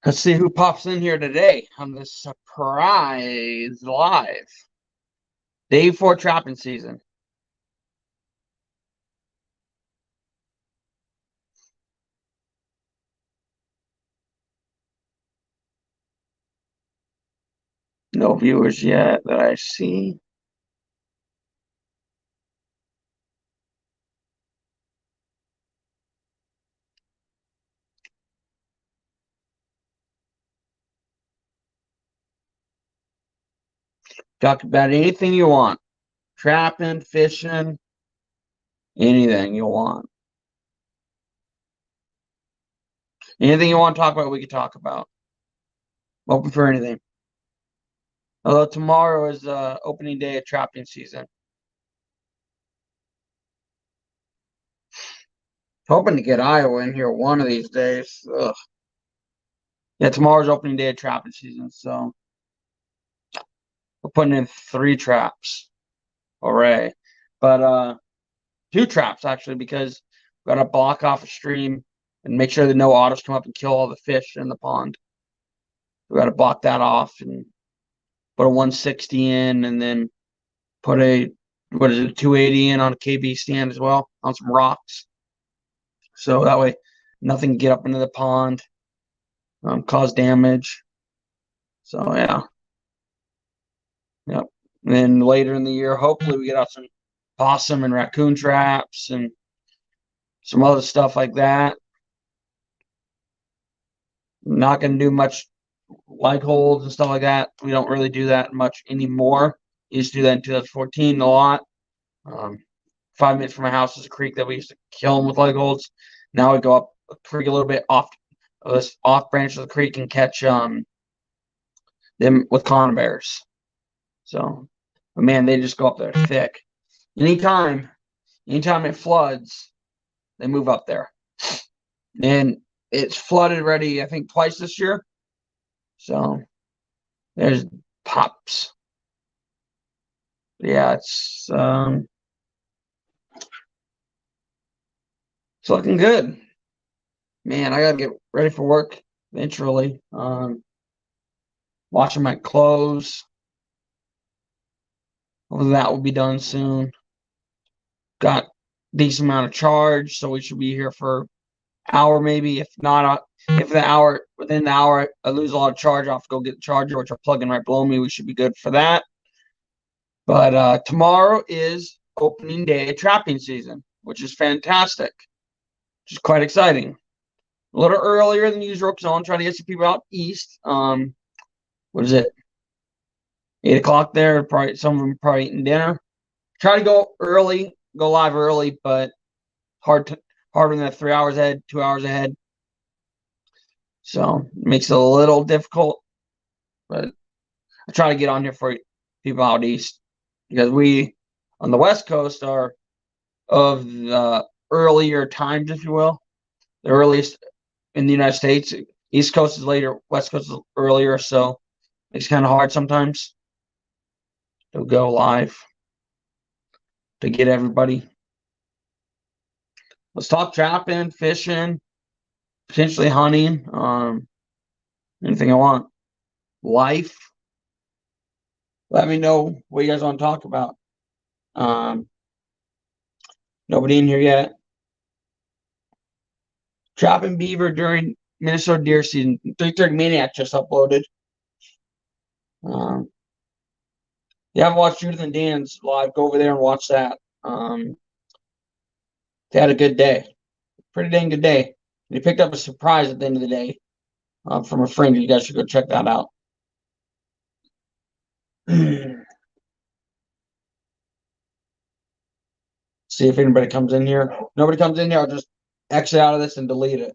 Let's see who pops in here today on this surprise live. Day 4 trapping season. No viewers yet that I see. Talk about anything you want. Trapping, fishing, anything you want. Anything you want to talk about, we can talk about. Open for anything. Although tomorrow is opening day of trapping season. Hoping to get Iowa in here one of these days. Ugh. Yeah, tomorrow's opening day of trapping season, so we're putting in 3 traps. Hooray. But 2 traps actually, because we gotta block off a stream and make sure that no otters come up and kill all the fish in the pond. We gotta block that off and put a 160 in, and then put a 280 in on a KB stand as well on some rocks. So that way nothing can get up into the pond, cause damage. So yeah. Yep. And then later in the year, hopefully we get out some possum and raccoon traps and some other stuff like that. I'm not going to do much like holds and stuff like that. We don't really do that much anymore. Used to do that in 2014 a lot. 5 minutes from my house is a creek that we used to kill them with leg holds. Now we go up a creek a little bit off this off branch of the creek and catch them with conibears. So, but man, they just go up there thick. Anytime it floods, they move up there. And it's flooded already, I think, twice this year. So there's pops. Yeah, it's looking good. Man, I gotta get ready for work eventually. Washing my clothes. Hopefully that will be done soon. Got decent amount of charge, so we should be here for hour maybe. If not, if within the hour I lose a lot of charge, I'll have to go get the charger, which are plugging right below me. We should be good for that. But tomorrow is opening day of trapping season, which is fantastic, which is quite exciting. A little earlier than usual because I'm trying to get some people out east. What is it? 8 o'clock there. Probably some of them probably eating dinner. Try to go early, go live early, but harder than that 3 hours ahead, 2 hours ahead. So it makes it a little difficult. But I try to get on here for people out east because we on the West Coast are of the earlier times, if you will. The earliest in the United States. East Coast is later, West Coast is earlier, so it's kind of hard sometimes to go live to get everybody. Let's talk trapping, fishing, potentially hunting, anything I want. Life. Let me know what you guys want to talk about. Nobody in here yet. Trapping beaver during Minnesota deer season. 330 Maniac just uploaded. You haven't watched Judith and Dan's live, go over there and watch that. They had a good day. Pretty dang good day. And he picked up a surprise at the end of the day from a friend. You guys should go check that out. See if anybody comes in here. If nobody comes in here, I'll just exit out of this and delete it.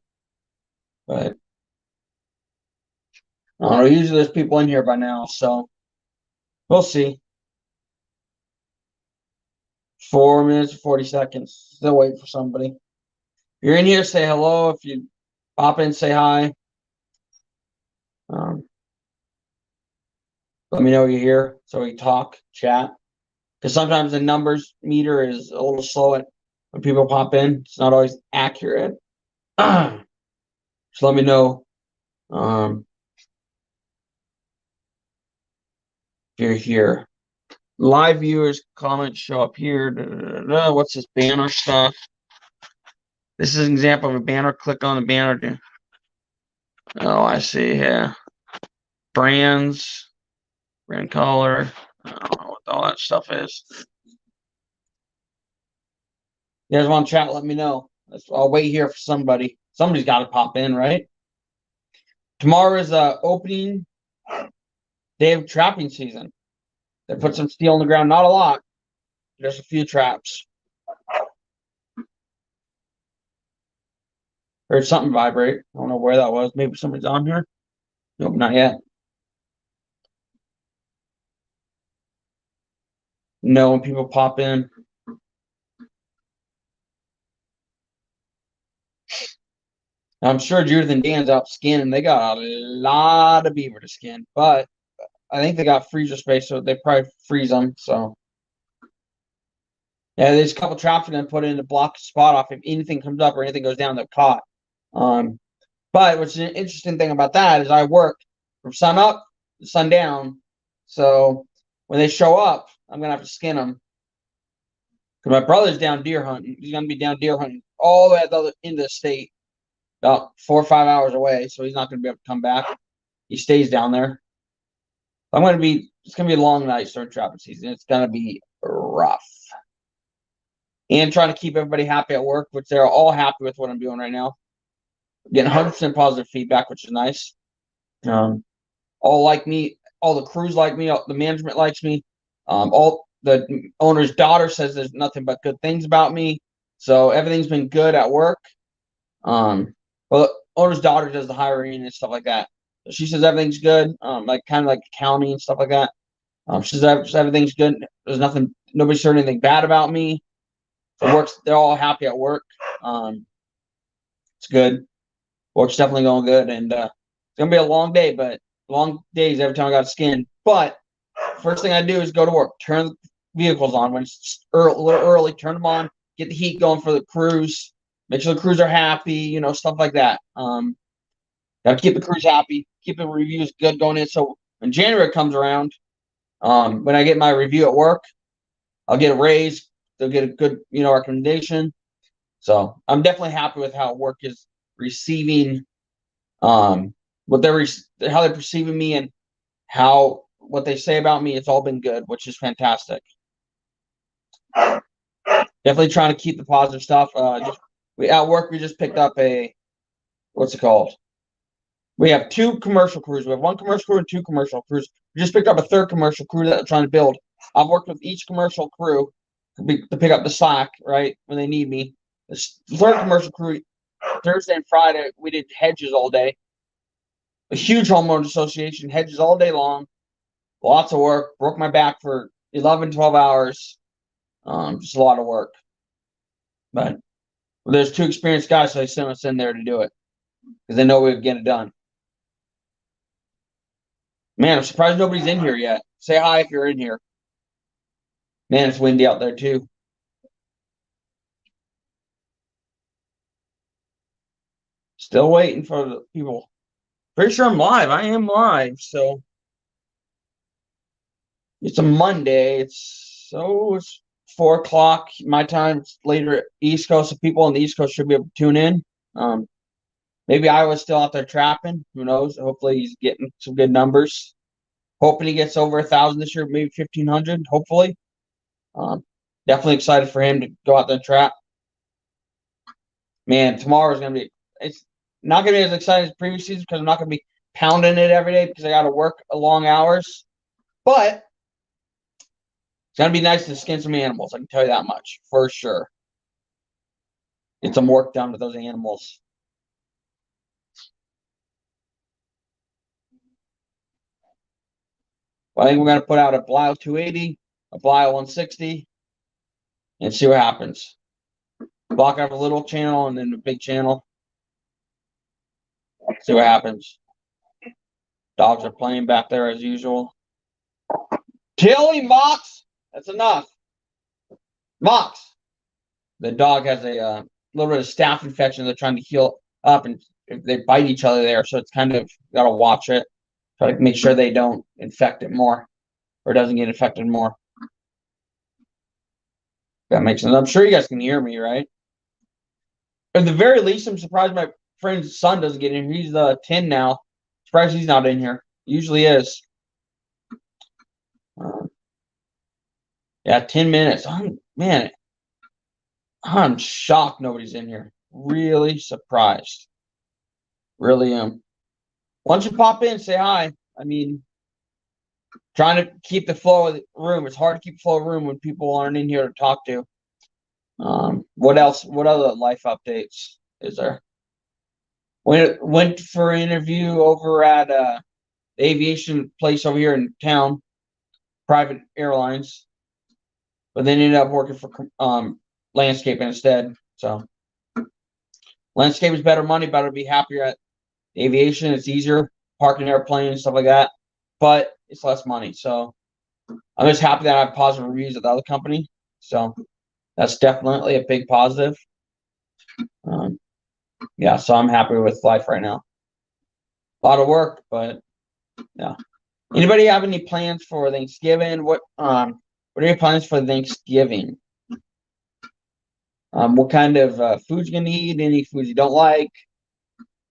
But I don't know. Usually there's people in here by now, so we'll see. 4 minutes, 40 seconds. Still waiting for somebody. If you're in here, say hello. If you pop in, say hi. Let me know you're here so we talk, chat. Because sometimes the numbers meter is a little slow at when people pop in. It's not always accurate. So let me know if you're here. Live viewers comments show up here. What's this banner stuff? This is an example of a banner. Click on the banner. Oh, I see. Yeah. Brands, brand color. I don't know what all that stuff is. You guys want to chat? Let me know. I'll wait here for somebody. Somebody's got to pop in, right? Tomorrow is opening day of trapping season. They put some steel on the ground. Not a lot. Just a few traps. Heard something vibrate. I don't know where that was. Maybe somebody's on here. Nope, not yet. No, when people pop in. I'm sure Judith and Dan's out skinning. They got a lot of beaver to skin, but I think they got freezer space, so they probably freeze them. So yeah, there's a couple traps are gonna put in to block the spot off. If anything comes up or anything goes down, they're caught. But what's an interesting thing about that is I work from sun up to sundown. So when they show up, I'm gonna have to skin them. Because my brother's down deer hunting. He's gonna be down deer hunting all the way at the other end of the state, about 4 or 5 hours away. So he's not gonna be able to come back. He stays down there. It's gonna be a long night during trapping season. It's gonna be rough. And trying to keep everybody happy at work, which they're all happy with what I'm doing right now. Getting 100% positive feedback, which is nice. All like me, all the crews like me, all the management likes me. All the owner's daughter says there's nothing but good things about me. So everything's been good at work. Well, the owner's daughter does the hiring and stuff like that. So she says everything's good. Like kind of like accounting and stuff like that. She says everything's good. There's nothing. Nobody's heard anything bad about me. It works. They're all happy at work. It's good. Work's definitely going good, and it's gonna be a long day, but long days every time I got skin. But first thing I do is go to work, turn the vehicles on when it's a little early, turn them on, get the heat going for the crews, make sure the crews are happy, stuff like that. Got to keep the crews happy, keep the reviews good going in. So when January comes around, when I get my review at work, I'll get a raise. They'll get a good, recommendation. So I'm definitely happy with how work is receiving, how they're perceiving me and what they say about me. It's all been good, which is fantastic. Definitely trying to keep the positive stuff. At work, we just picked up what's it called? We have 2 commercial crews. We have 1 commercial crew and 2 commercial crews. We just picked up a 3rd commercial crew that we're trying to build. I've worked with each commercial crew to pick up the slack, right, when they need me. The 3rd commercial crew, Thursday and Friday, we did hedges all day. A huge homeowners association, hedges all day long. Lots of work. Broke my back for 11, 12 hours. Just a lot of work. But there's 2 experienced guys, so I sent us in there to do it because they know we would get it done. Man, I'm surprised nobody's in here yet. Say hi if you're in here. Man, it's windy out there too. Still waiting for the people. Pretty sure I'm live. I am live. So it's a Monday. It's 4:00 my time. It's later East Coast. So people on the East Coast should be able to tune in. Maybe Iowa's still out there trapping. Who knows? Hopefully he's getting some good numbers. Hoping he gets over 1,000 this year, maybe 1,500. Hopefully. Definitely excited for him to go out there and trap. Man, tomorrow's gonna be. It's not gonna be as exciting as previous seasons because I'm not gonna be pounding it every day because I got to work long hours. But it's gonna be nice to skin some animals. I can tell you that much for sure. Get some work done with those animals. Well, I think we're gonna put out a Blio 280, a Blio 160, and see what happens. Block out a little channel and then a big channel. See what happens. Dogs are playing back there as usual. Kill him, Mox! That's enough. Mox! the dog has a little bit of staph infection. They're trying to heal up, and if they bite each other there, so it's kind of gotta watch it. Try to make sure they don't infect it more, or doesn't get infected more. That makes sense. I'm sure you guys can hear me, right? At the very least, I'm surprised my friend's son doesn't get in here. He's 10 now. Surprised he's not in here. Usually is. Yeah, 10 minutes. Man, I'm shocked nobody's in here. Really surprised. Really am. Why don't you pop in and say hi? I mean, trying to keep the flow of the room. It's hard to keep the flow of the room when people aren't in here to talk to. What else? What other life updates is there? Went for an interview over at the aviation place over here in town, private airlines, but then ended up working for landscaping instead. So landscape is better money, better be happier at aviation. It's easier parking airplanes, stuff like that, but it's less money. So I'm just happy that I have positive reviews at the other company. So that's definitely a big positive. Yeah, so I'm happy with life right now. A lot of work, but yeah. Anybody have any plans for Thanksgiving? What are your plans for Thanksgiving? What kind of foods you gonna eat? Any foods you don't like?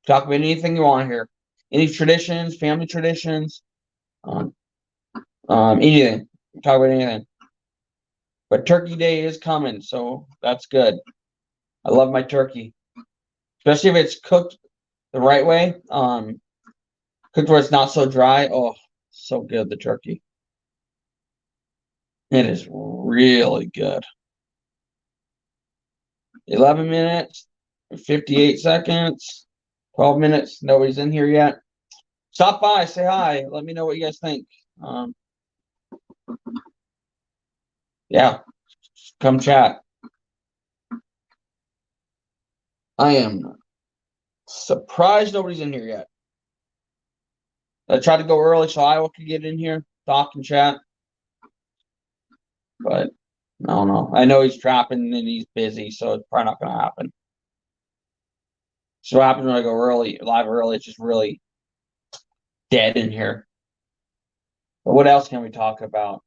Talk about anything you want here. Any traditions, family traditions, anything. Talk about anything. But Turkey Day is coming, so that's good. I love my turkey, especially if it's cooked the right way. Cooked where it's not so dry. Oh, so good, the turkey. It is really good. 11 minutes, 58 seconds, 12 minutes. Nobody's in here yet. Stop by, say hi. Let me know what you guys think. Yeah, come chat. I am surprised nobody's in here yet. I tried to go early so Iowa could get in here, talk and chat. But I don't know. I know he's trapping and he's busy, so it's probably not going to happen. So what happens when I go early, live early? It's just really dead in here. But what else can we talk about?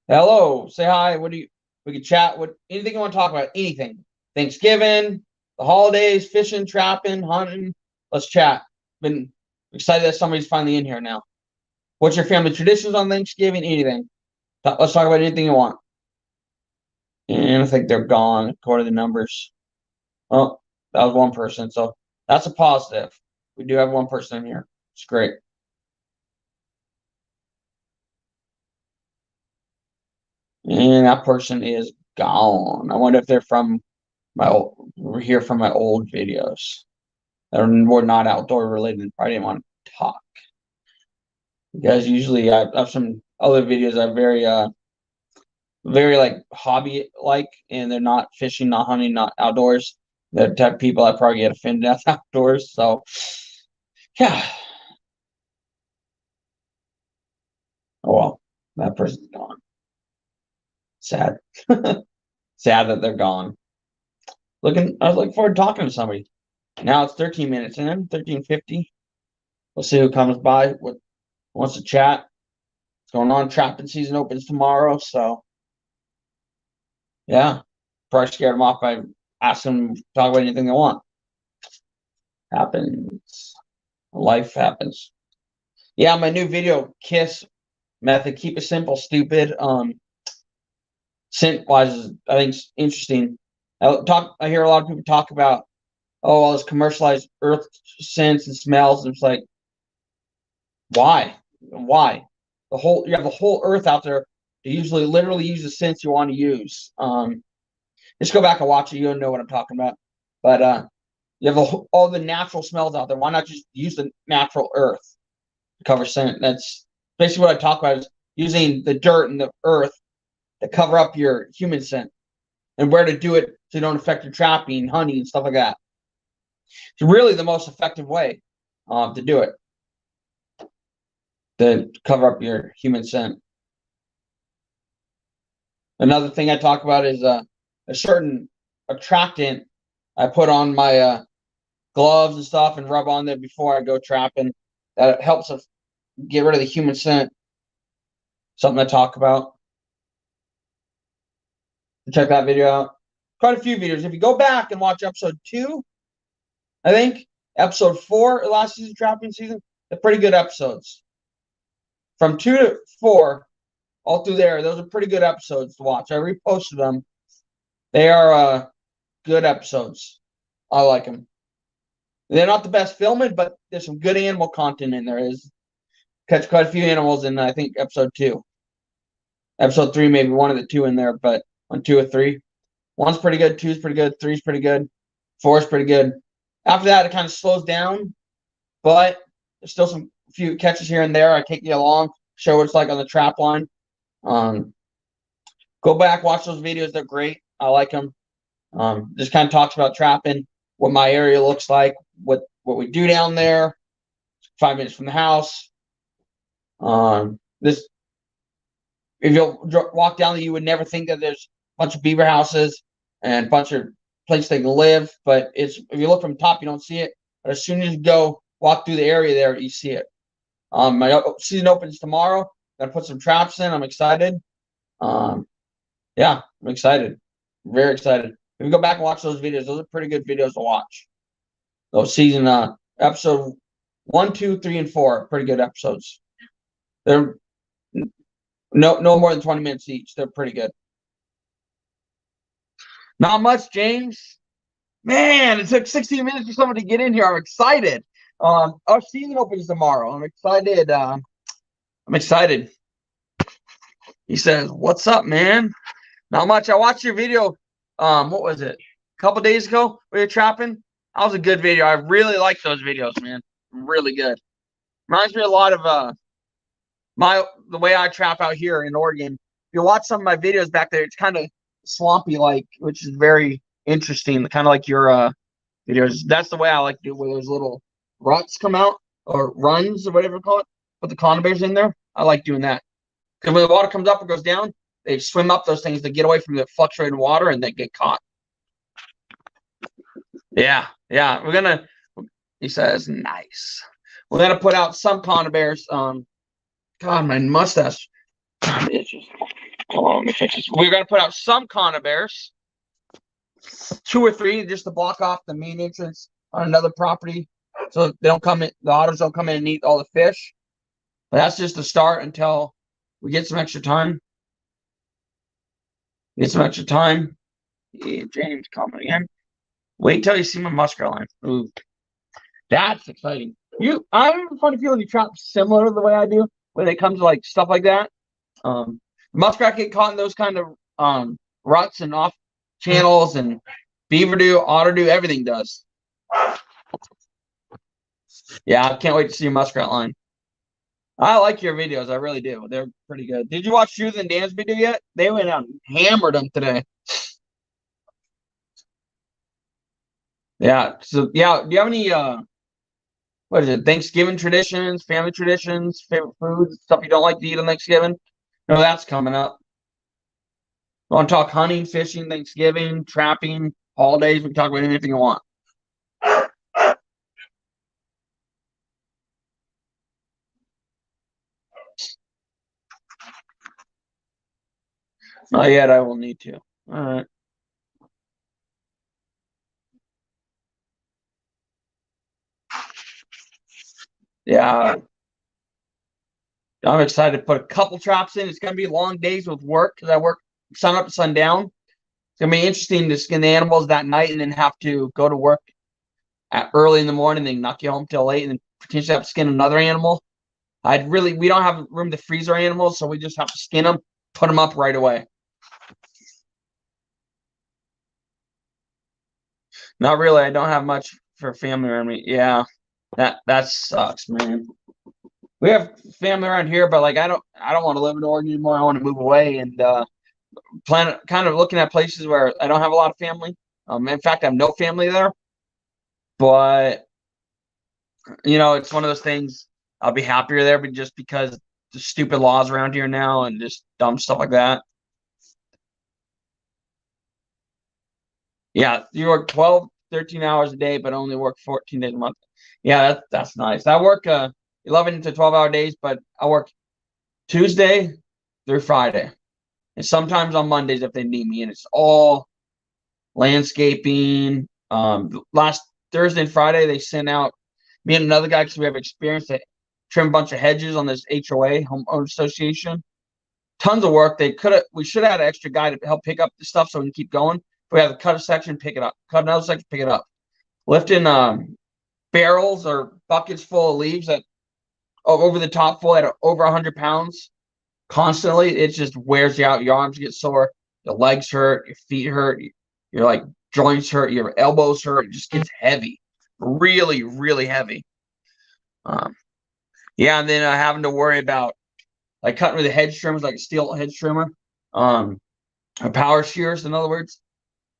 Hello, say hi. What do you? We can chat. What anything you want to talk about? Anything? Thanksgiving, the holidays, fishing, trapping, hunting. Let's chat. Been excited that somebody's finally in here now. What's your family traditions on Thanksgiving? Anything? Let's talk about anything you want. And I think they're gone according to the numbers. Oh, that was one person, so that's a positive. We do have one person in here. It's great. And that person is gone. I wonder if they're from we're here from my old videos that were not outdoor related. I didn't want to talk. Because usually I have some other videos that are very like hobby like, and they're not fishing, not hunting, not outdoors. The type of people that probably get offended at outdoors. So yeah. Oh well, that person's gone. Sad. Sad that they're gone. I was looking forward to talking to somebody. Now it's 13 minutes in, 13:50. We'll see who comes by, what wants to chat. What's going on? Trapping season opens tomorrow, so yeah. Probably scared them off by asking them to talk about anything they want. Happens. Life happens. Yeah, my new video, KISS method, keep it simple, stupid. Scent wise, I think it's interesting. I hear a lot of people talk about all this commercialized earth scents and smells, and it's like, why? Why? You have the whole earth out there to literally use the scents you want to use. Just go back and watch it, you'll know what I'm talking about. But you have all the natural smells out there. Why not just use the natural earth to cover scent? That's basically what I talk about, is using the dirt and the earth to cover up your human scent, and where to do it so you don't affect your trapping, hunting, and stuff like that. It's really the most effective way to do it, to cover up your human scent. Another thing I talk about is a certain attractant I put on my gloves and stuff and rub on there before I go trapping. That helps us get rid of the human scent. Something I talk about. Check that video out. Quite a few videos. If you go back and watch episode 2, I think episode 4 last season trapping season, they're pretty good episodes. From 2 to 4, all through there, those are pretty good episodes to watch. I reposted them. They are good episodes. I like them. They're not the best filming, but there's some good animal content in there. Is catch quite a few animals in I think episode 2. Episode 3, maybe one of the 2 in there, but on 2 or 3. 1's pretty good, 2's pretty good, 3's pretty good, 4's pretty good. After that, it kind of slows down, but there's still some few catches here and there. I take you along, show what it's like on the trap line. Go back, watch those videos. They're great. I like them. Just kind of talks about trapping, what my area looks like, what we do down there. 5 minutes from the house. This, if you'll walk down there, you would never think that there's a bunch of beaver houses and a bunch of places they can live. But it's, if you look from the top, you don't see it. But as soon as you go walk through the area there, you see it. My season opens tomorrow. Gotta put some traps in. I'm excited. Yeah, I'm excited. Very excited. If you go back and watch those videos, those are pretty good videos to watch. Those season episode 1, 2, 3, and 4, pretty good episodes. They're no more than 20 minutes each. They're pretty good. Not much, James. Man, it took 16 minutes for someone to get in here. I'm excited. Our season opens tomorrow. I'm excited. I'm excited. He says, "What's up, man?" Not much. I watched your video. What was it? A couple days ago, we were trapping. That was a good video. I really like those videos, man. Really good. Reminds me a lot of the way I trap out here in Oregon. If you watch some of my videos back there, it's kind of swampy like, which is very interesting. Kind of like your videos. That's the way I like to do it, where those little ruts come out or runs or whatever you call it. Put the conibears in there. I like doing that. Because when the water comes up or goes down, they swim up those things to get away from the fluctuating water and they get caught. Yeah. We're gonna, he says, nice. We're gonna put out some conibears. God, my mustache itches. Hold on, let me fix this. We're gonna put out some conibears, 2 or 3, just to block off the main entrance on another property, so they don't come in. The otters don't come in and eat all the fish. But that's just the start until we get some extra time. Get some extra time. Yeah, James coming again. Wait till you see my muskrat line. Ooh, that's exciting. I have a funny feeling you trap similar to the way I do when it comes to like stuff like that. Muskrat get caught in those kind of ruts and off channels, and beaver do, otter do, everything does. Yeah, I can't wait to see your muskrat line. I like your videos. I really do. They're pretty good. Did you watch Judith and Dan's video yet? They went out and hammered them today. Yeah. So yeah, do you have any what is it? Thanksgiving traditions, family traditions, favorite foods, stuff you don't like to eat on Thanksgiving? No, that's coming up. You want to talk hunting, fishing, Thanksgiving, trapping, holidays? We can talk about anything you want. Not yet. I will need to. All right. Yeah. I'm excited to put a couple traps in. It's going to be long days with work because I work sun up to sundown. It's going to be interesting to skin the animals that night and then have to go to work at early in the morning, then knock you home till late, and then potentially have to skin another animal. We don't have room to freeze our animals, so we just have to skin them, put them up right away. Not really. I don't have much for family around me. Yeah, that sucks, man. We have family around here, but like I don't want to live in Oregon anymore. I want to move away and plan kind of looking at places where I don't have a lot of family. In fact, I have no family there. But it's one of those things. I'll be happier there, but just because the stupid laws around here now and just dumb stuff like that. Yeah, you work 12, 13 hours a day, but only work 14 days a month. Yeah, that's nice. I work 11 to 12-hour days, but I work Tuesday through Friday. And sometimes on Mondays if they need me. And it's all landscaping. Last Thursday and Friday, they sent out me and another guy because we have experience to trim a bunch of hedges on this HOA, homeowner association. Tons of work. We should have had an extra guy to help pick up the stuff so we can keep going. We have to cut a section, pick it up, cut another section, pick it up. Lifting barrels or buckets full of leaves that over the top full at over 100 pounds constantly. It just wears you out. Your arms get sore, your legs hurt, your feet hurt, your like joints hurt, your elbows hurt. It just gets heavy, really, really heavy. Yeah, and then having to worry about like cutting with the hedge trimmers, like a steel hedge trimmer, or power shears, in other words.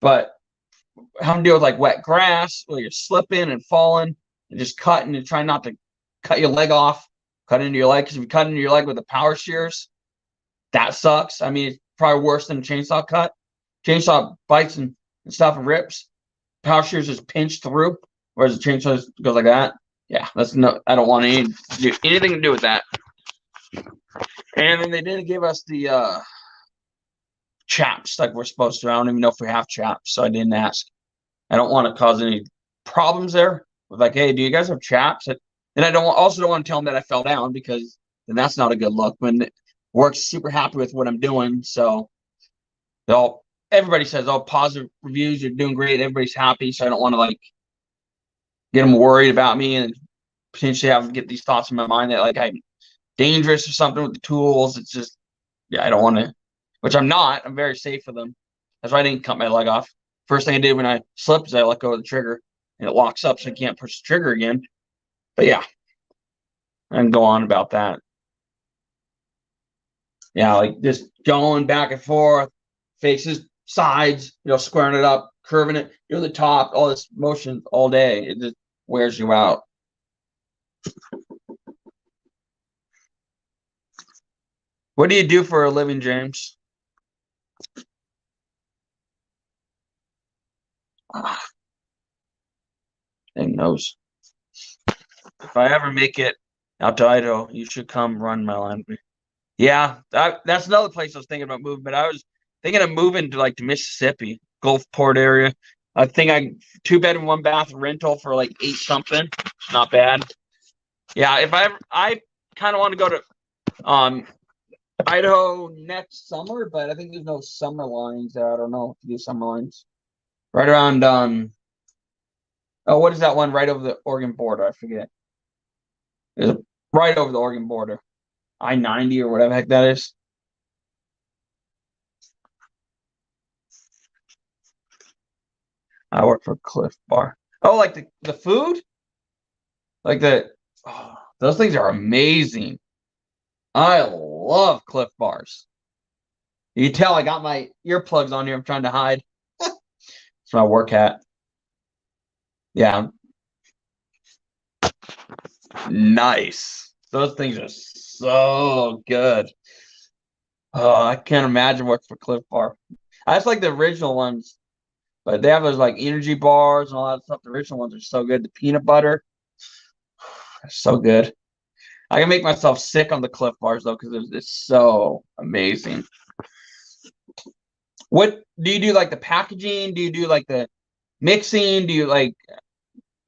But having to deal with like wet grass where you're slipping and falling and just cutting and trying not to cut your leg off, cut into your leg. Because if you cut into your leg with the power shears, that sucks. I mean, it's probably worse than a chainsaw cut. Chainsaw bites and stuff and rips. Power shears just pinch through, whereas the chainsaw goes like that. Yeah, that's no. I don't want anything to do with that. And then they didn't give us the chaps like we're supposed to. I don't even know if we have chaps, so I didn't ask. I don't want to cause any problems there. With like, hey, do you guys have chaps? And I don't want to tell them that I fell down because then that's not a good look. When work's super happy with what I'm doing, so everybody says, "Oh, positive reviews, you're doing great." Everybody's happy, so I don't want to like get them worried about me and potentially have them get these thoughts in my mind that like I'm dangerous or something with the tools. It's just, yeah, I don't want to, which I'm not. I'm very safe with them. That's why I didn't cut my leg off. First thing I did when I slipped is I let go of the trigger and it locks up so I can't push the trigger again. But yeah, I can go on about that. Yeah, like just going back and forth, faces, sides, squaring it up, curving it, the top, all this motion all day. It just wears you out. What do you do for a living, James? Dang knows. If I ever make it out to Idaho, you should come run my land. Yeah, that's another place I was thinking about moving, but I was thinking of moving to like to Mississippi, Gulfport area. I think 2-bedroom, 1-bath rental for like 8 something. Not bad. Yeah, if I kind of want to go to Idaho next summer, but I think there's no summer lines there. I don't know if you do summer lines. Right around what is that one right over the Oregon border? I forget. It's right over the Oregon border. I-90 or whatever the heck that is. I work for Cliff Bar. Oh, like the food? Like those things are amazing. I love Cliff Bars. You can tell I got my earplugs on here. I'm trying to hide. It's my work hat. Yeah. Nice. Those things are so good. Oh, I can't imagine working for Cliff Bar. I just like the original ones, but they have those like energy bars and all that stuff. The original ones are so good. The peanut butter, so good. I can make myself sick on the Cliff Bars though because it's so amazing. What do you do? Like the packaging? Do you do like the mixing? Do you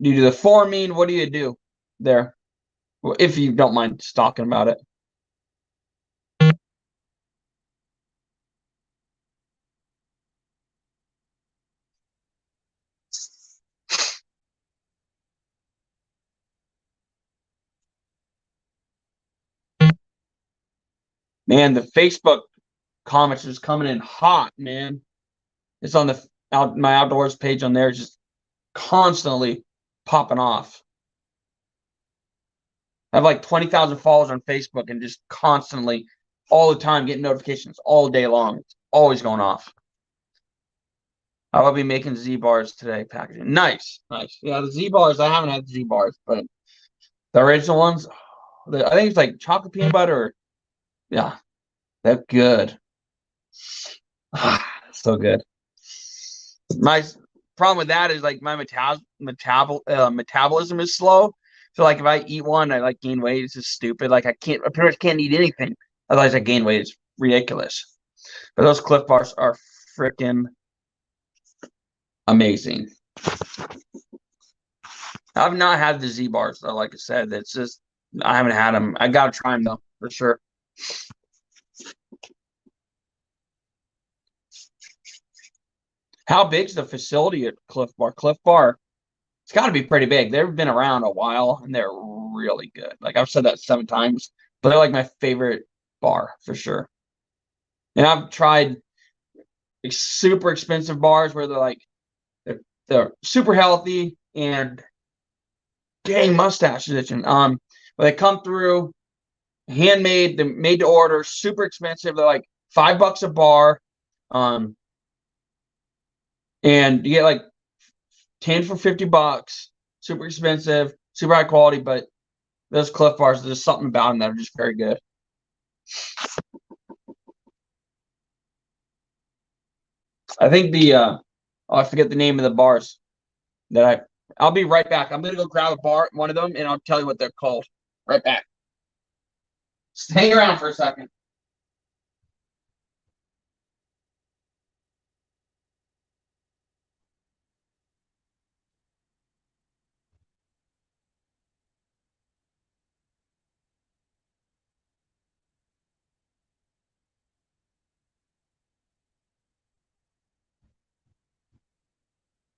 do the forming? What do you do there? If you don't mind talking about it. Man, the Facebook comments is coming in hot, man. It's on my outdoors page on there, just constantly popping off. I have like 20,000 followers on Facebook and just constantly, all the time, getting notifications all day long. It's always going off. I will be making Z bars today, packaging. Nice, nice. Yeah, the Z bars, I haven't had the Z bars, but the original ones, I think it's like chocolate peanut butter. Yeah, they're good. So good. My problem with that is like my metabolism is slow. So like if I eat one, I like gain weight. It's just stupid. Like I pretty much can't eat anything. Otherwise I gain weight. It's ridiculous. But those Cliff Bars are freaking amazing. I've not had the Z bars though. Like I said, it's just I haven't had them. I gotta try them though for sure. How big's the facility at Cliff Bar? Cliff Bar, it's got to be pretty big. They've been around a while and they're really good. Like I've said that 7 times, but they're like my favorite bar for sure. And I've tried super expensive bars where they're super healthy and dang mustache edition. Where they come through handmade, they're made to order, super expensive. They're like $5 a bar. And you get like 10 for $50, super expensive, super high quality, but those Cliff Bars, there's something about them that are just very good. I think I forget the name of the bars that I'll be right back. I'm gonna go grab one of them and I'll tell you what they're called. Right back. Stay around for a second.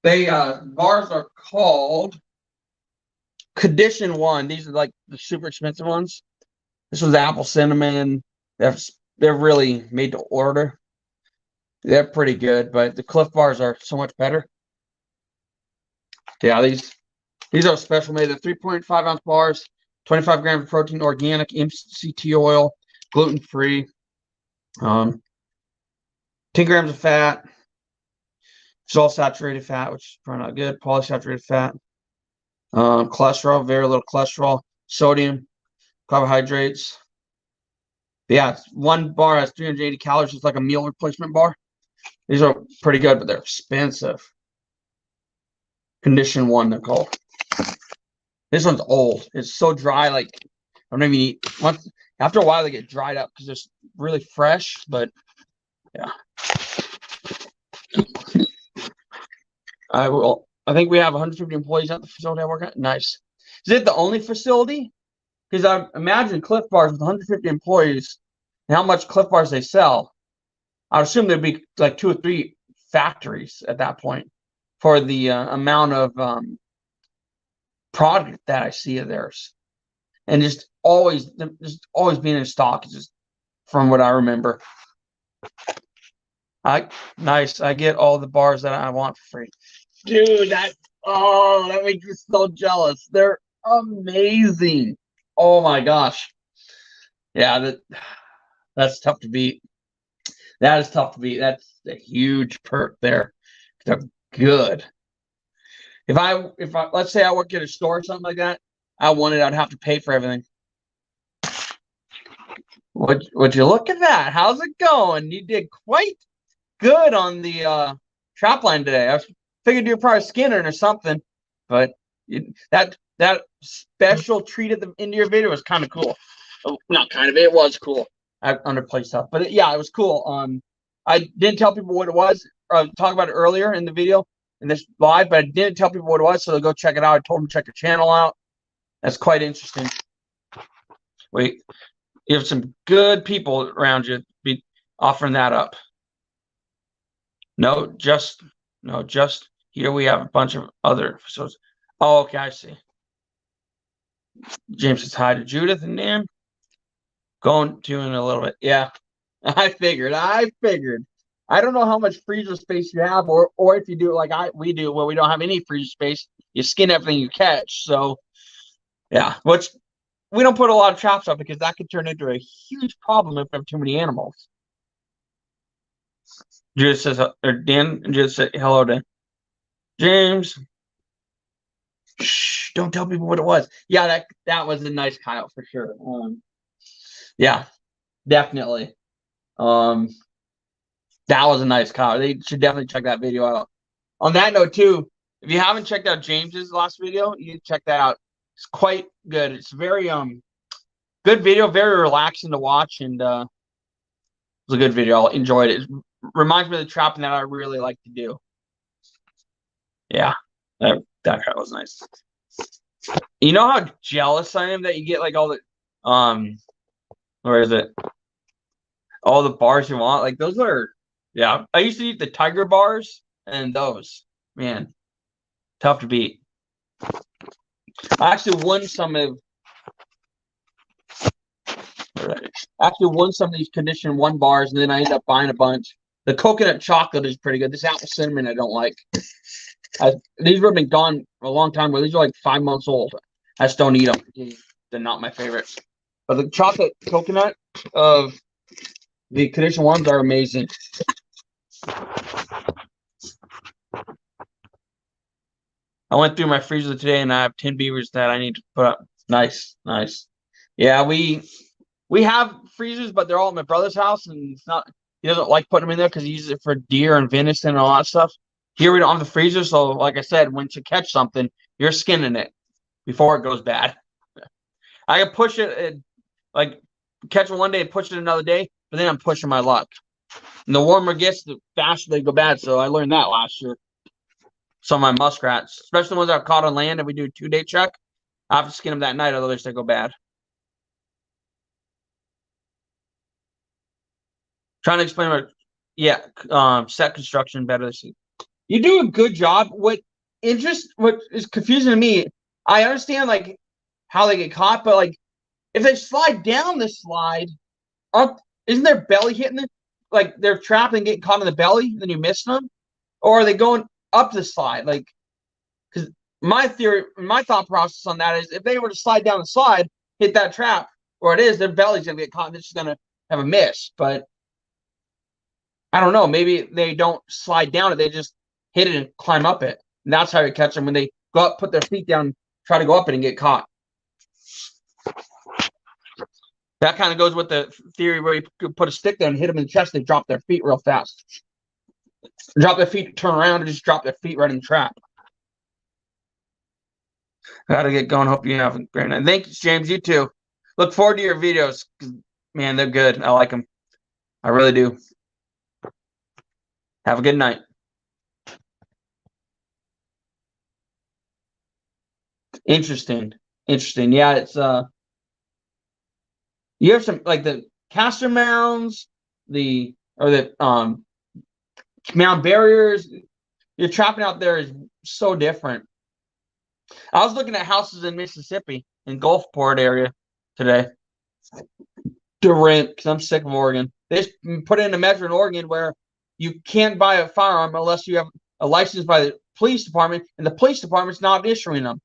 Bars are called Condition One. These are like the super expensive ones. This was apple cinnamon. They're really made to order. They're pretty good, but the Cliff Bars are so much better. Yeah, these are special made. They're 3.5-ounce bars, 25 grams of protein, organic, MCT oil, gluten free, 10 grams of fat. It's all saturated fat, which is probably not good. Polysaturated fat, cholesterol, very little cholesterol, sodium, carbohydrates. Yeah, one bar has 380 calories. It's like a meal replacement bar. These are pretty good, but they're expensive. Condition One, they're called. This one's old. It's so dry, like I don't even eat. After a while, they get dried up because they're really fresh. But yeah, I think we have 150 employees at the facility I work at. Nice. Is it the only facility? Because I imagine Cliff Bars with 150 employees and how much Cliff Bars they sell. I would assume there'd be like 2 or 3 factories at that point for the amount of product that I see of theirs, and just always being in stock. Just from what I remember. Nice. I get all the bars that I want for free, dude. That makes me so jealous. They're amazing. Oh my gosh. Yeah, that's tough to beat. That is tough to beat. That's a huge perk there. They're good. If I let's say I work at a store or something like that, I'd have to pay for everything. Would you look at that? How's it going? You did quite good on the trap line today. I figured you were probably Skinner or something, but that special treat at the end of your video was kind of cool. Oh, not kind of, it was cool. I underplay stuff, but yeah, it was cool. I didn't tell people what it was. Talk about it earlier in the video in this live, but I didn't tell people what it was, so they'll go check it out. I told them to check your channel out. That's quite interesting. Wait, you have some good people around you be offering that up. No, just here we have a bunch of other facilities. Oh, okay, I see. James says hi to Judith and Dan. Going to in a little bit. Yeah, I figured. I don't know how much freezer space you have, or if you do it like we do, where we don't have any freezer space, you skin everything you catch. So, yeah, which we don't put a lot of traps up because that could turn into a huge problem if we have too many animals. Judith says, or Dan, and Judith said hello to James. Shh, don't tell people what it was. Yeah, that was a nice coyote for sure. Yeah, definitely. That was a nice coyote. They should definitely check that video out. On that note, too, if you haven't checked out James's last video, you need to check that out. It's quite good. It's very good video, very relaxing to watch, and it's a good video. I enjoyed it. It reminds me of the trapping that I really like to do. Yeah, that crap was nice. You know how jealous I am that you get like all the where is it? All the bars you want. Like those are, yeah. I used to eat the tiger bars and those, man, tough to beat. I actually won some of these Condition 1 bars, and then I ended up buying a bunch. The coconut chocolate is pretty good. This apple cinnamon I don't like. These have been gone a long time ago. These are like 5 months old. I just don't eat them. They're not my favorite. But the chocolate coconut of the Condition 1s are amazing. I went through my freezer today, and I have 10 beavers that I need to put up. Nice, nice. Yeah, we have freezers, but they're all at my brother's house, and it's not. He doesn't like putting them in there because he uses it for deer and venison and all that stuff. Here we don't have the freezer, so like I said, once you catch something, you're skinning it before it goes bad. I can push it, and, like catch it one day and push it another day, but then I'm pushing my luck. And the warmer it gets, the faster they go bad. So I learned that last year. Some of my muskrats, especially the ones that are caught on land, and we do a 2-day check, I have to skin them that night, otherwise they go bad. Trying to explain what, set construction better. You do a good job. What is confusing to me, I understand like how they get caught, but like if they slide down the slide, isn't their belly hitting it? Like they're trapped and getting caught in the belly, and then you miss them, or are they going up the slide? Like, because my theory, my thought process on that is, if they were to slide down the slide, hit that trap where it is, their belly's gonna get caught, and it's just gonna have a miss. But I don't know. Maybe they don't slide down it; they just hit it and climb up it. And that's how you catch them when they go up, put their feet down, try to go up it and get caught. That kind of goes with the theory where you put a stick there and hit them in the chest, they drop their feet real fast. Drop their feet, turn around, and just drop their feet right in the trap. Gotta get going. Hope you have a great night. Thank you, James. You too. Look forward to your videos. Man, they're good. I like them. I really do. Have a good night. Interesting. Yeah, it's you have some like the castor mounds, the mound barriers. Your trapping out there is so different. I was looking at houses in Mississippi, in Gulfport area today. To rent, because I'm sick of Oregon. They just put in a measure in Oregon where you can't buy a firearm unless you have a license by the police department, and the police department's not issuing them.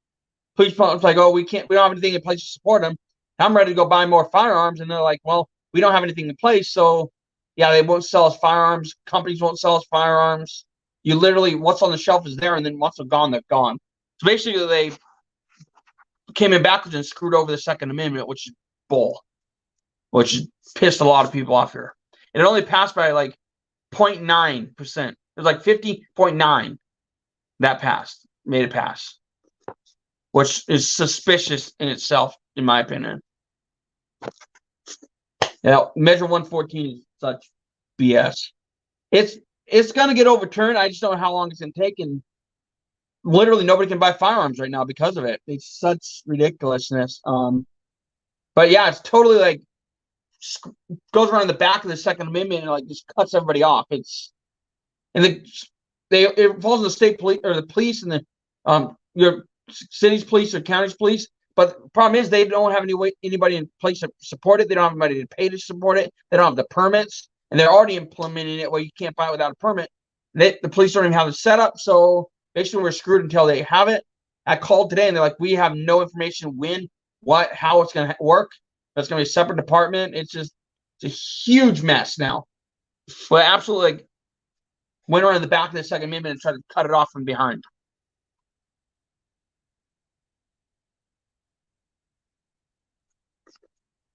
Police department's like, oh, we don't have anything in place to support them. I'm ready to go buy more firearms, and they're like, well, we don't have anything in place, so yeah, they won't sell us firearms. Companies won't sell us firearms. You literally, what's on the shelf is there, and then once they're gone, they're gone. So basically, they came in backwards and screwed over the Second Amendment, which is bull, which pissed a lot of people off here. And it only passed by like 0.9%. It was like 50.9 that passed, made it pass, which is suspicious in itself, in my opinion. Measure 114 is such BS. It's going to get overturned. I just don't know how long it's going to take, and literally nobody can buy firearms right now because of it. It's such ridiculousness. But yeah, it's totally like goes around the back of the Second Amendment and like just cuts everybody off. It falls in the state police or the police and the your city's police or county's police. But the problem is they don't have anybody in place to support it. They don't have anybody to pay to support it. They don't have the permits, and they're already implementing it where you can't buy it without a permit. The police don't even have it set up, so basically we're screwed until they have it. I called today, and they're like, we have no information when, what, how it's going to work. That's going to be a separate department. It's a huge mess now. But absolutely like, went around the back of the Second Amendment and tried to cut it off from behind.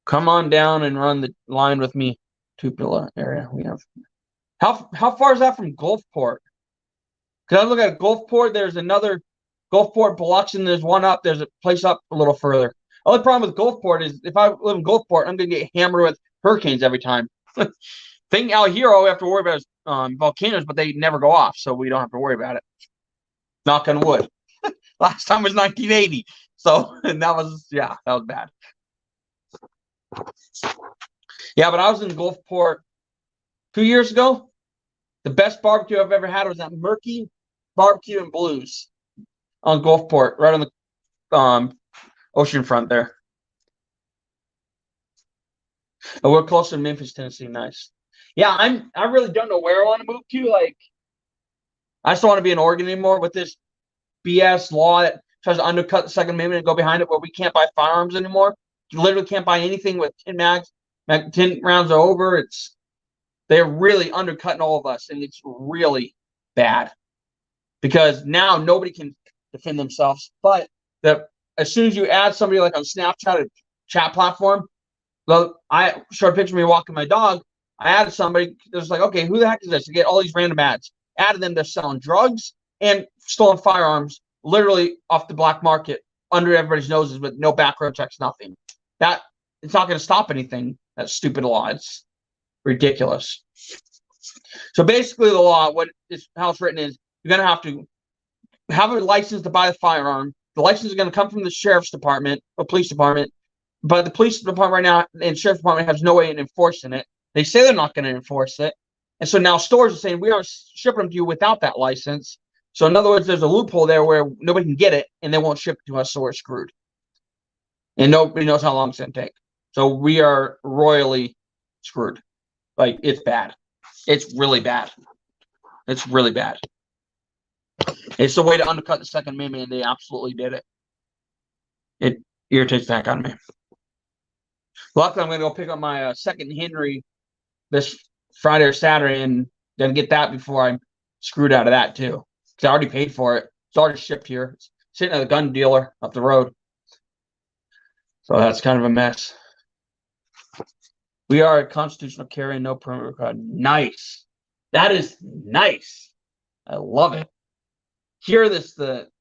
Come on down and run the line with me. Tupelo area we have. How far is that from Gulfport? Because I look at Gulfport, there's another Gulfport, Biloxi, and there's one up. There's a place up a little further. Only problem with Gulfport is if I live in Gulfport, I'm going to get hammered with hurricanes every time. Thing out here, all we have to worry about is volcanoes, but they never go off, so we don't have to worry about it. Knock on wood. Last time was 1980. So, and that was bad. Yeah, but I was in Gulfport 2 years ago. The best barbecue I've ever had was at Murky Barbecue and Blues on Gulfport, right on the ocean front there. And we're close to Memphis, Tennessee. Nice. Yeah, I really don't know where I want to move to. Like, I just don't want to be in Oregon anymore with this BS law that tries to undercut the Second Amendment and go behind it, where we can't buy firearms anymore. You literally can't buy anything with 10 mags. 10 rounds are over. They're really undercutting all of us, and it's really bad because now nobody can defend themselves. But as soon as you add somebody like on Snapchat, a chat platform, well, I showed a picture of me walking my dog. I added somebody that was like, okay, who the heck is this? You get all these random ads. Added them, they're selling drugs and stolen firearms literally off the black market under everybody's noses with no background checks, nothing. That it's not going to stop anything. That stupid law. It's ridiculous. So basically, the law, how it's written is, you're going to have to have a license to buy the firearm. The license is going to come from the sheriff's department or police department, but the police department right now and sheriff's department has no way in enforcing it. They say they're not going to enforce it, and so now stores are saying we aren't shipping them to you without that license. So in other words, there's a loophole there where nobody can get it, and they won't ship it to us, so we're screwed. And nobody knows how long it's going to take. So we are royally screwed. Like, it's bad. It's really bad. It's really bad. It's the way to undercut the Second Amendment, and they absolutely did it. It irritates the heck out of me. Luckily, I'm going to go pick up my second Henry this Friday or Saturday, and then get that before I'm screwed out of that, too. Because I already paid for it. It's already shipped here. It's sitting at a gun dealer up the road. So that's kind of a mess. We are a constitutional carry and no permit required. Nice. That is nice. I love it. Here,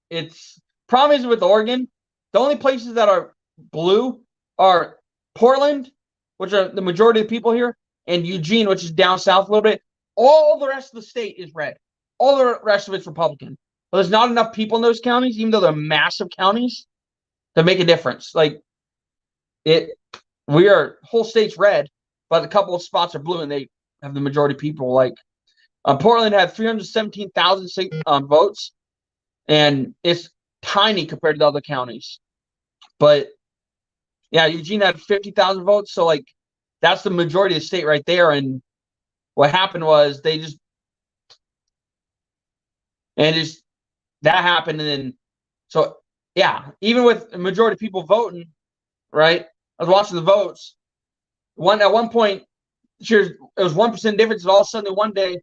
it's problem is with Oregon, the only places that are blue are Portland, which are the majority of the people here, and Eugene, which is down south a little bit. All the rest of the state is red. All the rest of it's Republican. But there's not enough people in those counties, even though they're massive counties, to make a difference. Like, whole state's red, but a couple of spots are blue, and they have the majority of people. Like, Portland had 317,000 votes, and it's tiny compared to the other counties. But yeah, Eugene had 50,000 votes, so like that's the majority of the state right there. And what happened was that happened, and then so yeah, even with the majority of people voting, right? I was watching the votes. At one point, it was 1% difference, and all of a sudden, one day,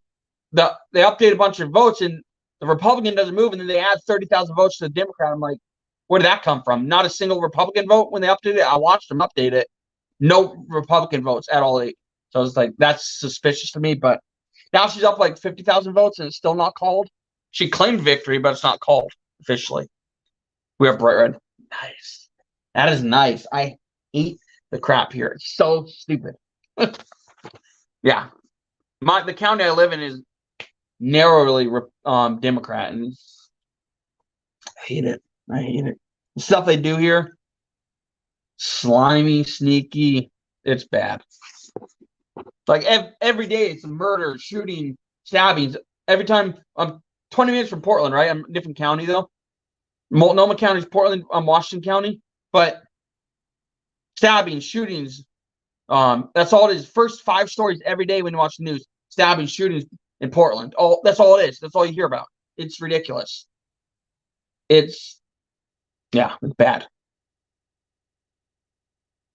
they update a bunch of votes, and the Republican doesn't move, and then they add 30,000 votes to the Democrat. I'm like, where did that come from? Not a single Republican vote when they updated it. I watched them update it. No Republican votes at all. So I was like, that's suspicious to me. But now she's up like 50,000 votes, and it's still not called. She claimed victory, but it's not called officially. We are bright red. Nice. That is nice. I hate the crap here. It's so stupid. Yeah. The county I live in is narrowly Democrat, and I hate it. The stuff they do here, slimy, sneaky. It's bad. Like every day, it's a murder, shooting, stabbings. Every time I'm 20 minutes from Portland, right? I'm in a different county though. Multnomah County is Portland. I'm Washington County, but stabbings, shootings. That's all it is. First 5 stories every day when you watch the news: stabbings, shootings in Portland. That's all it is. That's all you hear about. It's ridiculous. It's bad.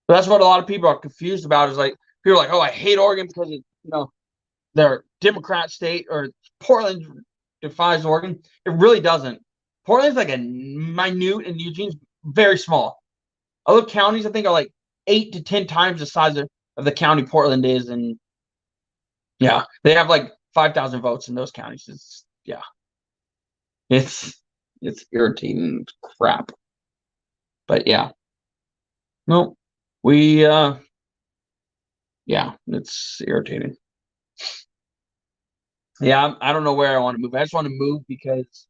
But that's what a lot of people are confused about. Is like people are like, oh, I hate Oregon because they're Democrat state, or Portland defies Oregon. It really doesn't. Portland's like a minute, and Eugene's very small. Other counties, I think, are like 8 to 10 times the size of the county Portland is, and yeah, they have like 5,000 votes in those counties. It's irritating crap. But yeah. No. We yeah, it's irritating. Yeah, I don't know where I want to move. I just want to move because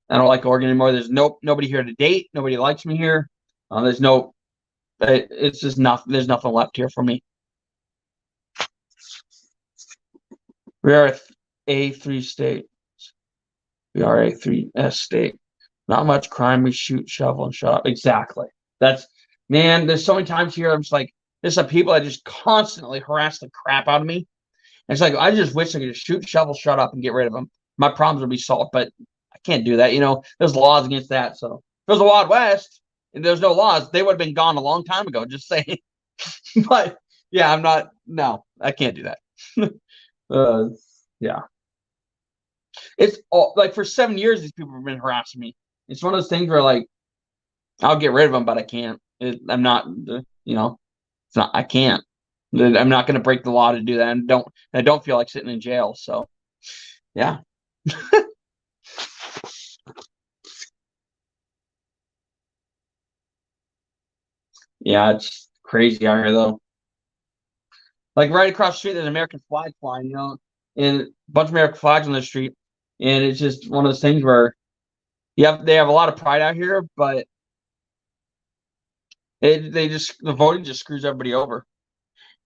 I don't like Oregon anymore. There's nobody here to date. Nobody likes me here. There's no. It's just nothing. There's nothing left here for me. We are A3 state. We are A3S state. Not much crime. We shoot, shovel, and shut up. Exactly. That's man. There's so many times here. I'm just like, there's some people that just constantly harass the crap out of me. And it's like I just wish I could just shoot, shovel, shut up, and get rid of them. My problems would be solved, but I can't do that. There's laws against that. So if it was the Wild West and there's no laws, they would have been gone a long time ago. Just saying. But yeah, I'm not. No, I can't do that. Yeah. It's all like for 7 years, these people have been harassing me. It's one of those things where like I'll get rid of them, but I can't. I'm not, it's not. I can't. I'm not going to break the law to do that, and I don't feel like sitting in jail. So, yeah. Yeah, it's crazy out here though. Like right across the street, there's an American flag flying, and a bunch of American flags on the street, and it's just one of those things where, they have a lot of pride out here, but the voting just screws everybody over.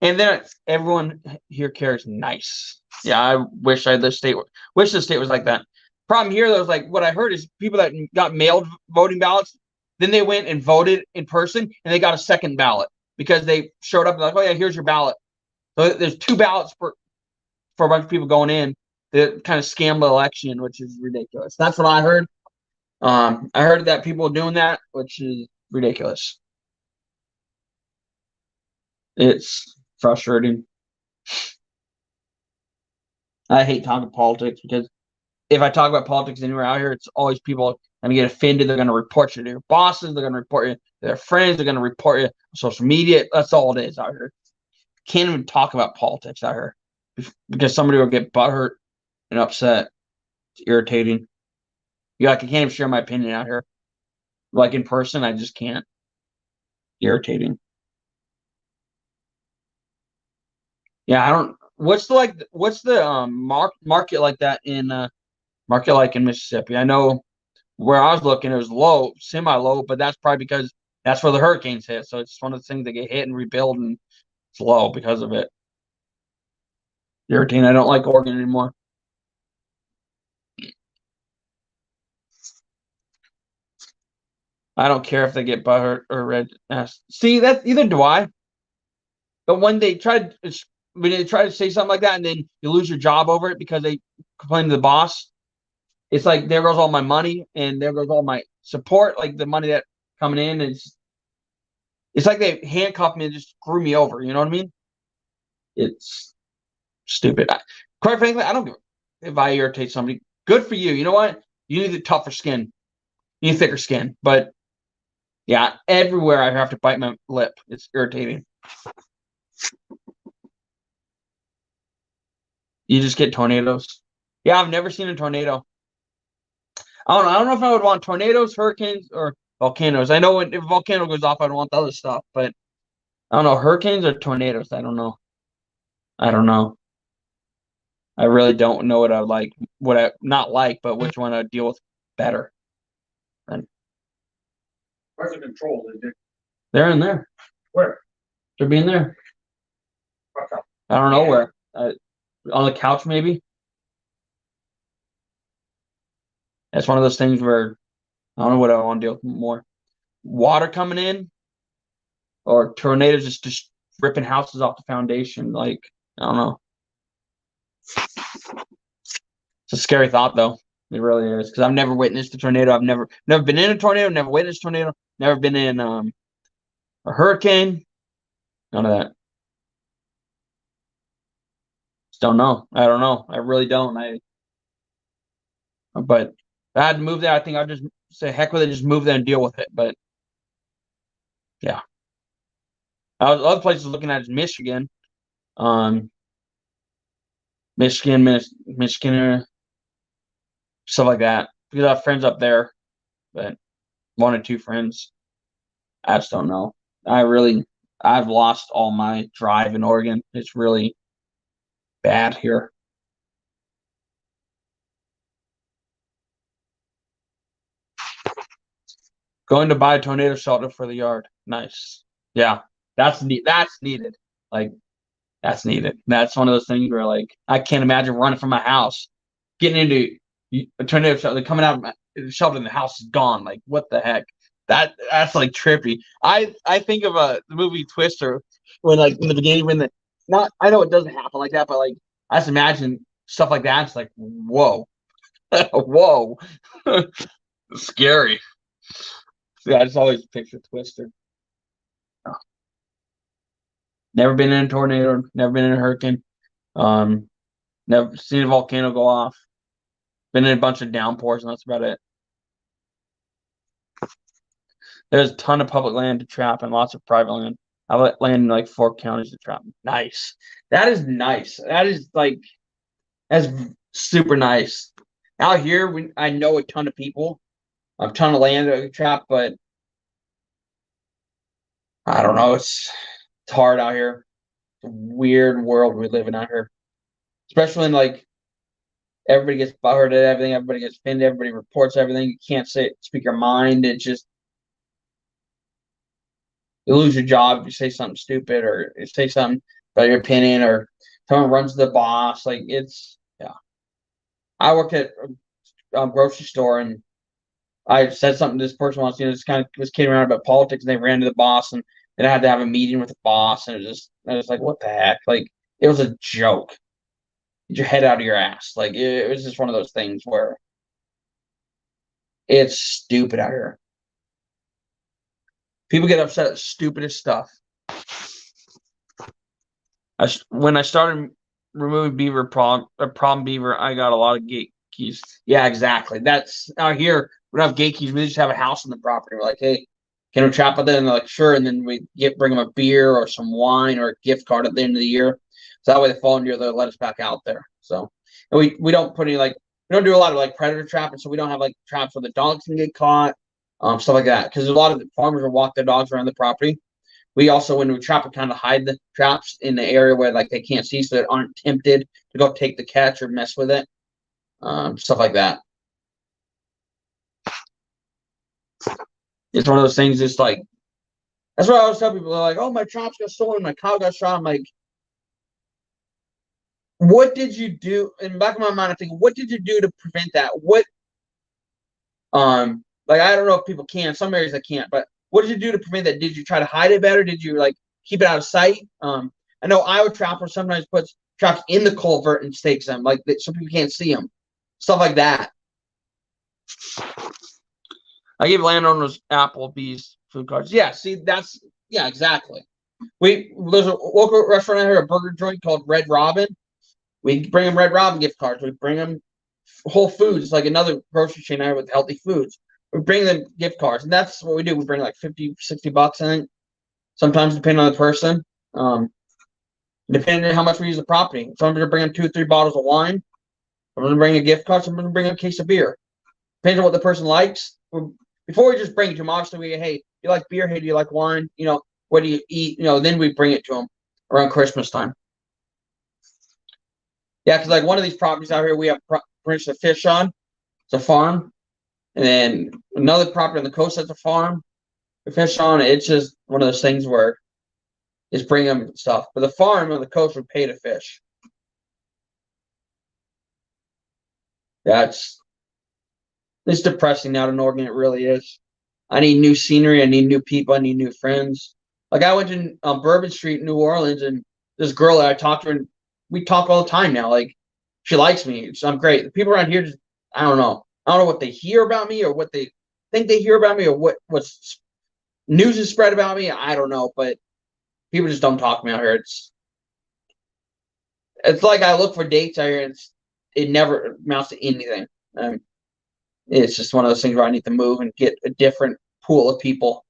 And then everyone here cares nice. Yeah, I wish the state was like that. Problem here, though, is like what I heard is people that got mailed voting ballots, then they went and voted in person, and they got a second ballot because they showed up and like, oh yeah, here's your ballot. So there's two ballots for a bunch of people going in that kind of scam the election, which is ridiculous. That's what I heard. I heard that people are doing that, which is ridiculous. It's frustrating. I hate talking politics because if I talk about politics anywhere out here, it's always people going to get offended. They're going to report you to your bosses. They're going to report you to their friends. They're going to report you on social media. That's all it is out here. Can't even talk about politics out here because somebody will get butthurt and upset. It's irritating. I can't even share my opinion out here. Like in person, I just can't. Irritating. Yeah, I don't. What's the market like that in market like in Mississippi? I know where I was looking, it was low, semi low, but that's probably because that's where the hurricanes hit. So it's one of the things that get hit and rebuild, and it's low because of it. Irritating. I don't like Oregon anymore. I don't care if they get butthurt or red. See, that either do I. But when they try to say something like that, and then you lose your job over it because they complain to the boss, it's like there goes all my money and there goes all my support, like the money that coming in. It's like they handcuff me and just screw me over. You know what I mean? It's stupid. Quite frankly, I don't give if I irritate somebody. Good for you. You know what? You need a tougher skin. You need thicker skin. But yeah, everywhere I have to bite my lip. It's irritating. You just get tornadoes. Yeah, I've never seen a tornado. I don't know if I would want tornadoes, hurricanes, or volcanoes. I know when if a volcano goes off, I'd want the other stuff, but I don't know, hurricanes or tornadoes. I don't know. I don't know. I really don't know what I would like, what I not like, but which one I'd deal with better. And Where's the controls? they're in there. Where? They're being there. I don't know where. On the couch, maybe. That's one of those things where I don't know what I want to deal with more. Water coming in or tornadoes just ripping houses off the foundation. Like, I don't know. It's a scary thought, though. It really is because I've never witnessed a tornado. I've never been in a tornado. Never witnessed a tornado. Never been in a hurricane. None of that. Just don't know. I don't know. I really don't. But if I had to move there, I think I'd just say heck with it, just move there and deal with it. But yeah, other places looking at is Michigan, Michigan, Michigan, stuff like that. because I have friends up there, but 1 or 2 friends. I just don't know. I've lost all my drive in Oregon. It's really bad here. Going to buy a tornado shelter for the yard. Nice. Yeah, that's needed. Like that's needed. That's one of those things where like I can't imagine running from my house, getting into a tornado shelter, coming out of the shelter, and the house is gone. Like what the heck? That's like trippy. I think of the movie Twister when like in the beginning when the not I know it doesn't happen like that, but like I just imagine stuff like that. It's like whoa, whoa, scary. Yeah, I just always picture Twister. Never been in a tornado. Never been in a hurricane. Um, Never seen a volcano go off. Been in a bunch of downpours, and that's about it. There's a ton of public land to trap and lots of private land. I let land in like 4 counties to trap. Nice. That is nice. That is like that's super nice. Out here, I know a ton of people, a ton of land to trap, but I don't know. It's hard out here. It's a weird world we live in out here, especially in like everybody gets butthurt at everything. Everybody gets offended. Everybody reports everything. You can't speak your mind. It's just you lose your job if you say something stupid or you say something about your opinion or someone runs the boss. Like it's yeah. I worked at a grocery store and I said something to this person once. Just kind of was kidding around about politics, and they ran to the boss, and then I had to have a meeting with the boss, and I was like, what the heck? Like it was a joke. Get your head out of your ass. Like it was just one of those things where it's stupid out here. People get upset at the stupidest stuff. When I started removing problem beaver, I got a lot of gate keys. Yeah, exactly. That's out here. We don't have gate keys. We just have a house on the property. We're like, hey, can we trap it there? And they're like, sure. And then we bring them a beer or some wine or a gift card at the end of the year. So that way the following year they'll let us back out there. So and we don't put any like we don't do a lot of like predator trapping. So we don't have like traps where the dogs can get caught, stuff like that. Because a lot of the farmers will walk their dogs around the property. We also, when we trap, we kind of hide the traps in the area where like they can't see, so they aren't tempted to go take the catch or mess with it, stuff like that. It's one of those things. It's like that's what I always tell people. They're like, "Oh, my traps got stolen, my cow got shot." I'm like, "What did you do?" In the back of my mind, I think, "What did you do to prevent that?" Like I don't know if people can. Some areas I can't, but what did you do to prevent that? Did you try to hide it better? Did you like keep it out of sight? I know Iowa Trapper sometimes puts traps in the culvert and stakes them, like so people can't see them, stuff like that. I give landowners Applebee's food cards. Yeah, see, exactly. There's a local restaurant out here, a burger joint called Red Robin. We bring them Red Robin gift cards. We bring them Whole Foods, like another grocery chain out here with healthy foods. We bring them gift cards, and that's what we do. We bring like 50, 60 bucks, I think. Sometimes depending on the person. Depending on how much we use the property. So I'm going to bring them 2 or 3 bottles of wine. I'm going to bring a gift card. So I'm going to bring a case of beer. Depends on what the person likes. Before we just bring it to them, obviously we hey, you like beer? Hey, do you like wine? What do you eat? Then we bring it to them around Christmas time. Yeah, because like one of these properties out here, we have for instance a fish on. It's a farm. And then another property on the coast that's a farm. The fish on. It's just one of those things where it's bringing them stuff. But the farm on the coast would pay to fish. It's depressing out in Oregon. It really is. I need new scenery. I need new people. I need new friends. Like I went to Bourbon Street in New Orleans, and this girl that I talked to, and we talk all the time now. Like she likes me. So I'm great. The people around here just I don't know. I don't know what they hear about me or what they think they hear about me or what's news is spread about me. I don't know, but people just don't talk to me out here. It's like I look for dates out here, and it never amounts to anything. It's just one of those things where I need to move and get a different pool of people.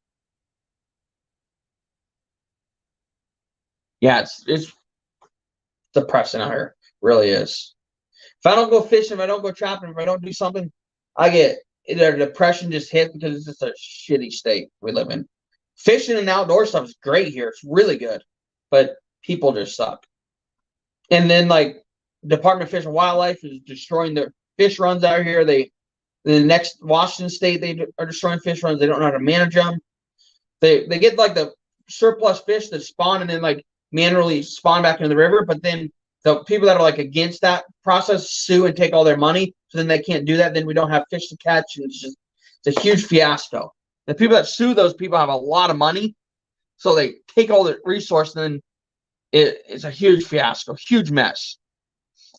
Yeah, it's depressing out here. It really is. If I don't go fishing, if I don't go trapping, if I don't do something, their depression just hit because it's just a shitty state we live in. Fishing and outdoor stuff is great here. It's really good, but people just suck. And then like Department of Fish and Wildlife is destroying their fish runs out here. The next Washington State, they are destroying fish runs. They don't know how to manage them. They get like the surplus fish that spawn and then like manually spawn back into the river, but then the people that are like against that process sue and take all their money, so then they can't do that. Then we don't have fish to catch, and it's a huge fiasco. The people that sue those people have a lot of money, so they take all the resource, and then it's a huge fiasco, huge mess.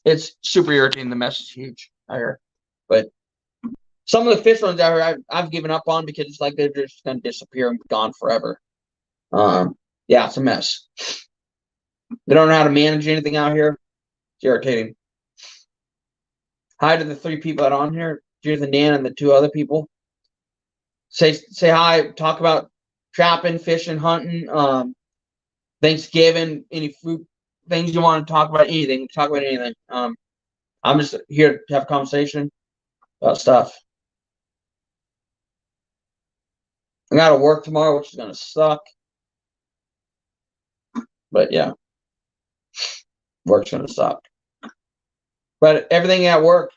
It's super irritating. The mess is huge out here, but some of the fish runs out here I've given up on because it's like they're just going to disappear and be gone forever. Yeah, it's a mess. They don't know how to manage anything out here. It's irritating. Hi to the 3 people that are on here, Judith and Dan and the 2 other people. Say hi, talk about trapping, fishing, hunting, Thanksgiving, any food things you want to talk about, anything. Talk about anything. I'm just here to have a conversation about stuff. I got to work tomorrow, which is going to suck. But yeah, work's going to suck. But everything at work,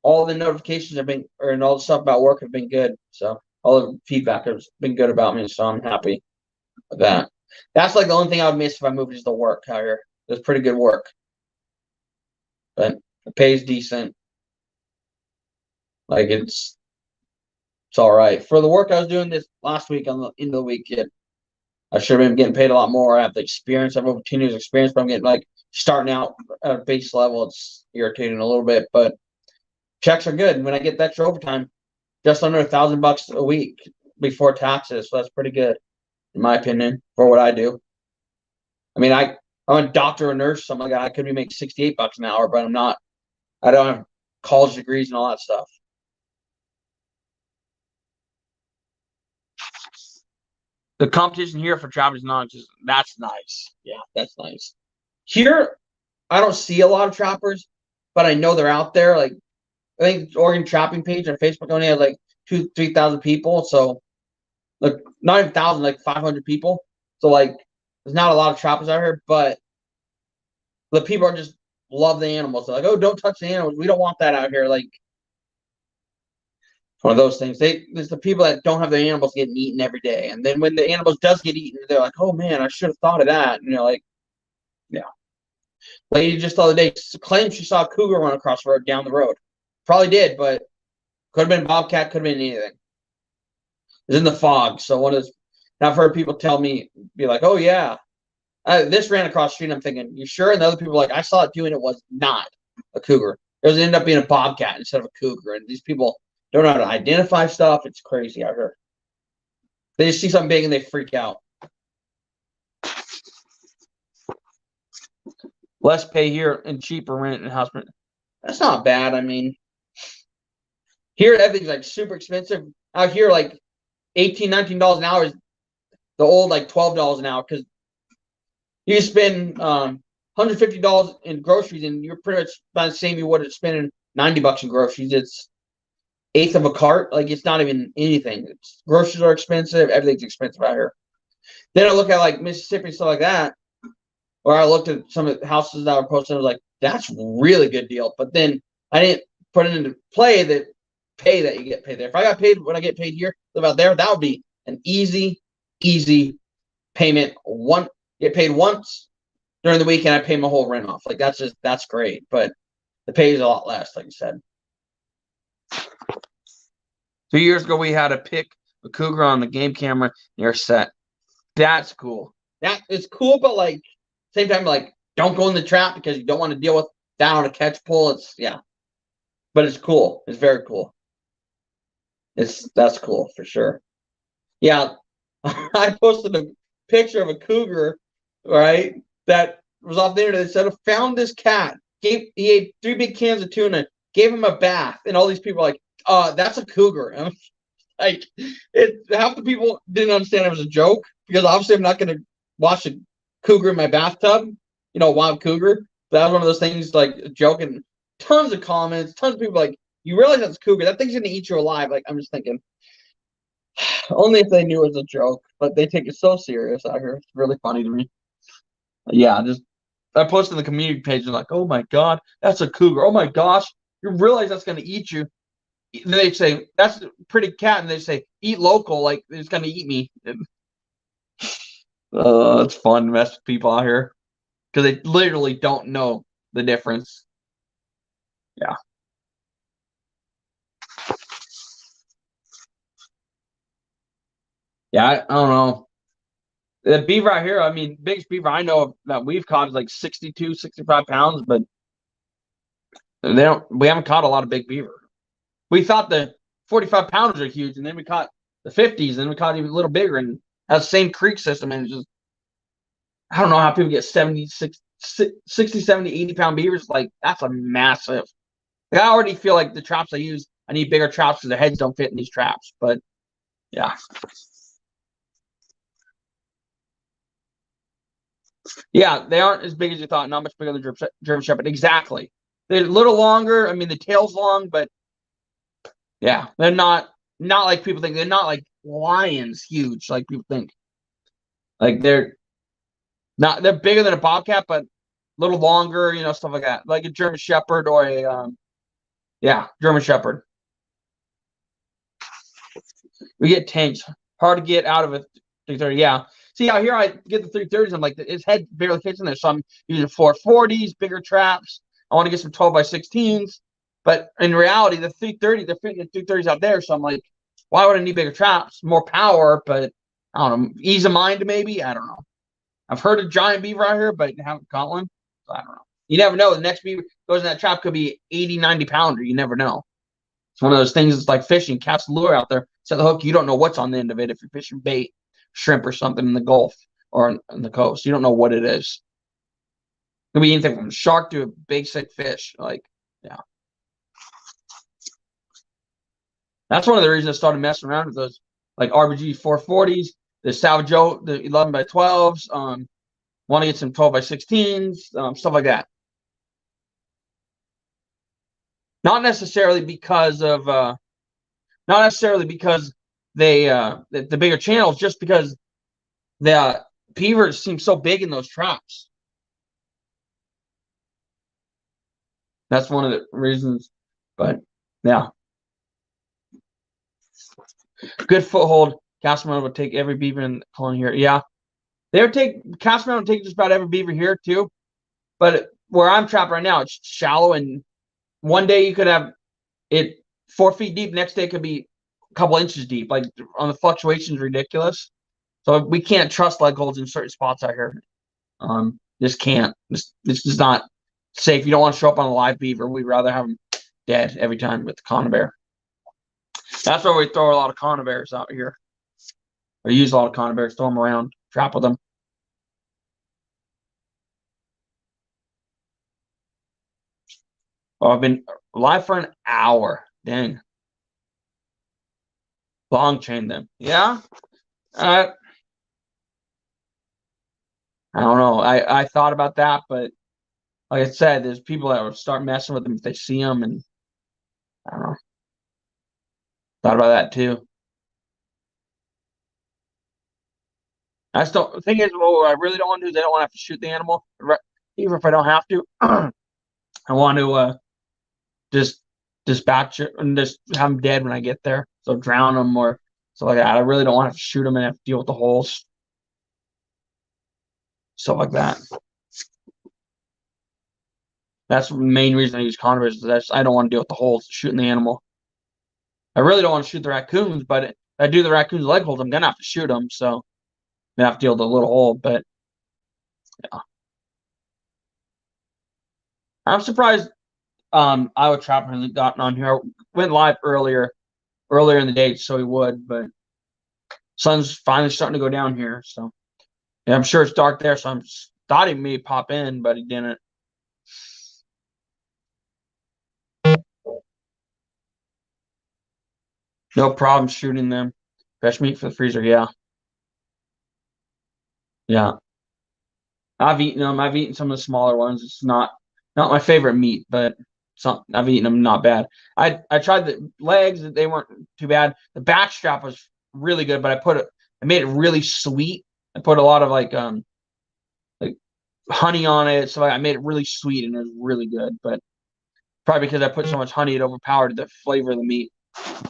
all the notifications have been, and all the stuff about work have been good. So all the feedback has been good about me. So I'm happy with that. That's like the only thing I would miss if I moved is the work out here. It's pretty good work. But it pays decent. Like it's all right. For the work I was doing this last week on the end of the week, I should have been getting paid a lot more. I have the experience. I have over 10 years experience, but I'm getting like starting out at a base level. It's irritating a little bit, but checks are good. When I get extra overtime, just under $1,000 a week before taxes. So that's pretty good, in my opinion, for what I do. I mean, I'm a doctor or nurse, something like that. I could be making $68 an hour, but I'm not. I don't have college degrees and all that stuff. The competition here for trappers non-existent. That's nice. Yeah, that's nice. Here, I don't see a lot of trappers, but I know they're out there. Like, I think Oregon Trapping page on Facebook only has like 2,000-3,000 people. So, like, not even 1,000, like 500 people. So, like, there's not a lot of trappers out here, but the people are just love the animals. They're like, oh, don't touch the animals. We don't want that out here. Like, one of those things. There's the people that don't have their animals getting eaten every day, and then when the animals does get eaten, they're like, "Oh man, I should have thought of that." And you're like, "Yeah." Lady just the other day claimed she saw a cougar run across the road down the road. Probably did, but could have been a bobcat, could have been anything. It's in the fog, so one of those. And I've heard people tell me, be like, "Oh yeah, this ran across the street." And I'm thinking, "You sure?" And the other people are like, "I saw it doing it was not a cougar. It was ended up being a bobcat instead of a cougar." And these people don't know how to identify stuff. It's crazy out here. They just see something big and they freak out. Less pay here and cheaper rent and house rent. That's not bad. I mean, here everything's like super expensive. Out here, like $18, $19 an hour is the old like $12 an hour because you spend $150 in groceries and you're pretty much about the same you would have spending $90 in groceries. It's eighth of a cart. Like, it's not even anything. Groceries are expensive. Everything's expensive out here. Then I look at like Mississippi and stuff like that, or I looked at some of the houses that were posted. I was like, that's a really good deal. But then I didn't put it into play that pay that you get paid there. If I got paid what I get paid here, live out there, that would be an easy payment. Get paid once during the week and I pay my whole rent off. Like, that's great. But the pay is a lot less, like you said. 2 years ago, we had to pick a cougar on the game camera near set. That's cool. That is cool, but like same time, like don't go in the trap because you don't want to deal with that on a catch pull. But it's cool. It's very cool. That's cool for sure. Yeah, I posted a picture of a cougar, right? That was off the internet. That said, I found this cat. He ate 3 big cans of tuna. Gave him a bath, and all these people are like, that's a cougar. And I'm like, half the people didn't understand it was a joke because obviously I'm not going to watch a cougar in my bathtub, wild cougar. But that was one of those things like a joke, and tons of comments, tons of people like, You realize that's a cougar. That thing's gonna eat you alive. Like, I'm just thinking. Only if they knew it was a joke, but they take it so serious out here. It's really funny to me. Yeah, just I posted in the community page and like, oh my god, that's a cougar. Oh my gosh, you realize that's gonna eat you. And they say that's a pretty cat, and they say eat local, like it's gonna eat me. It's fun to mess with people out here because they literally don't know the difference. Yeah. Yeah, I don't know. The beaver out here, I mean, biggest beaver I know that we've caught is like 62, 65 pounds, but we haven't caught a lot of big beaver. We thought the 45 pounders are huge, and then we caught the 50s, and we caught even a little bigger, and has the same creek system, and it's just, I don't know how people get 76, 60, 70, 80 pound beavers. Like, that's a massive. Like, I already feel like the traps I use, I need bigger traps because their heads don't fit in these traps, but yeah. Yeah, they aren't as big as you thought. Not much bigger than German Shepherd. Exactly. They're a little longer. I mean, the tail's long, but yeah, they're not like people think. They're not like lions huge like people think. Like they're bigger than a bobcat, but a little longer, stuff like that. Like a German Shepherd or a German Shepherd. We get tanks. Hard to get out of it. 330, yeah. See, out here I get the 330s. I'm like, his head barely fits in there. So I'm using 440s, bigger traps. I want to get some 12 by 16s. But in reality, the 330, they're fitting the 330s out there. So I'm like, why would I need bigger traps? More power, but I don't know. Ease of mind, maybe? I don't know. I've heard of giant beaver out here, but haven't caught one. So I don't know. You never know. The next beaver goes in that trap could be 80, 90 pounder. You never know. It's one of those things that's like fishing. Cast the lure out there, set the hook. You don't know what's on the end of it. If you're fishing bait, shrimp or something in the Gulf or on the coast, you don't know what it is. It could be anything from a shark to a big sick fish. Like, yeah. That's one of the reasons I started messing around with those like RBG 440s, the Salvage the 11 by 12s. Want to get some 12 by 16s, stuff like that. Not necessarily because they the bigger channels, just because the beavers seem so big in those traps. That's one of the reasons. But yeah, good foothold. Castleman would take every beaver in the colony here. Yeah, they would take Castleman would take just about every beaver here too. But where I'm trapped right now, it's shallow, and one day you could have it 4 feet deep. Next day it could be a couple inches deep. Like on the fluctuations, ridiculous. So we can't trust leg holds in certain spots out here. Just can't. This is not safe. You don't want to show up on a live beaver. We'd rather have them dead every time with the conibear. That's why we throw a lot of conibears out here. Or use a lot of conibears, throw them around, trap with them. Oh, I've been live for an hour. Dang. Long chain them. Yeah. I don't know. I thought about that, but like I said, there's people that will start messing with them if they see them, and I don't know. Thought about that too. I still the thing is, what I really don't want to do is I don't want to have to shoot the animal, even if I don't have to. I want to just dispatch it and just have them dead when I get there. So drown them or stuff like that. I really don't want to have to shoot them and have to deal with the holes, stuff like that. That's the main reason I use conibears. I don't want to deal with the holes, shooting the animal. I really don't want to shoot the raccoons, but if I do the raccoons leg holds, I'm gonna have to shoot them. So I'm gonna have to deal with the little hole. But yeah, I'm surprised. Iowa Trapper hasn't gotten on here. Went live earlier in the day, so he would. But sun's finally starting to go down here, so yeah, I'm sure it's dark there. So I'm thought he may pop in, but he didn't. No problem shooting them. Fresh meat for the freezer, yeah. Yeah. I've eaten them. I've eaten some of the smaller ones. It's not my favorite meat, but I've eaten them not bad. I tried the legs; they weren't too bad. The back strap was really good, but I made it really sweet. I put a lot of like honey on it, so I made it really sweet and it was really good. But probably because I put so much honey, it overpowered the flavor of the meat.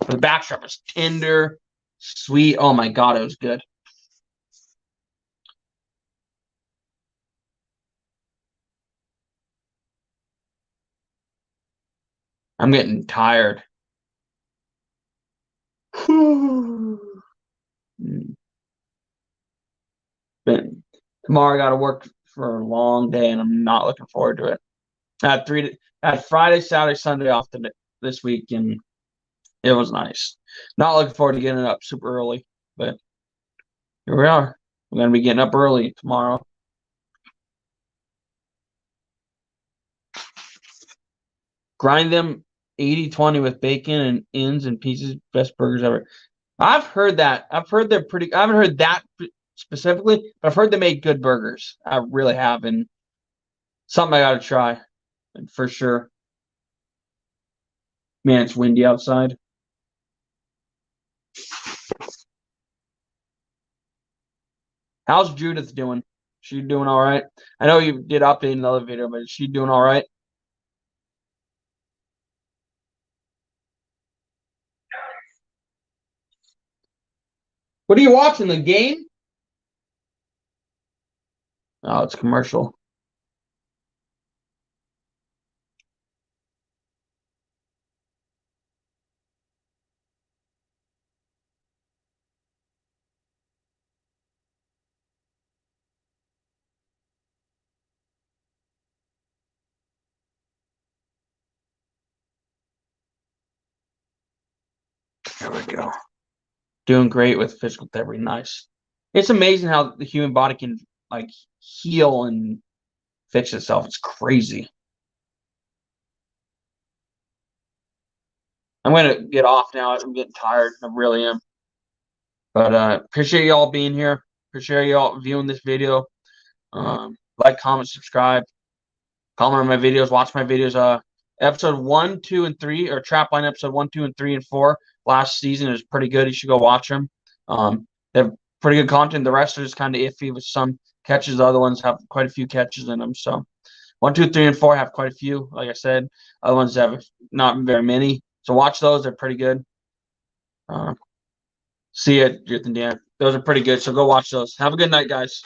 But the back strap was tender, sweet. Oh my god, it was good. I'm getting tired. But tomorrow I got to work for a long day, and I'm not looking forward to it. I had Friday, Saturday, Sunday off this week, and it was nice. Not looking forward to getting up super early, but here we are. We're gonna be getting up early tomorrow. Grind them 80-20 with bacon and ends and pieces. Best burgers ever. I've heard that. I've heard they're pretty. I haven't heard that specifically, but I've heard they make good burgers. I really have, and something I got to try for sure. Man, it's windy outside. How's Judith doing? She doing all right? I know you did update another video, but is she doing all right? What are you watching? The game? Oh, it's commercial. There we go. Doing great with physical therapy. Nice. It's amazing how the human body can like heal and fix itself. It's crazy. I'm gonna get off now. I'm getting tired. I really am. But appreciate y'all being here. Appreciate y'all viewing this video. Like, comment, subscribe, comment on my videos, watch my videos. Episode 1, 2, and 3, or Trapline episode 1, 2, and 3, and 4 last season is pretty good. You should go watch them. They have pretty good content. The rest are just kind of iffy with some catches. The other ones have quite a few catches in them. So 1, 2, 3, and 4 have quite a few. Like I said, other ones have not very many. So watch those. They're pretty good. See ya, Judith and Dan. Those are pretty good. So go watch those. Have a good night, guys.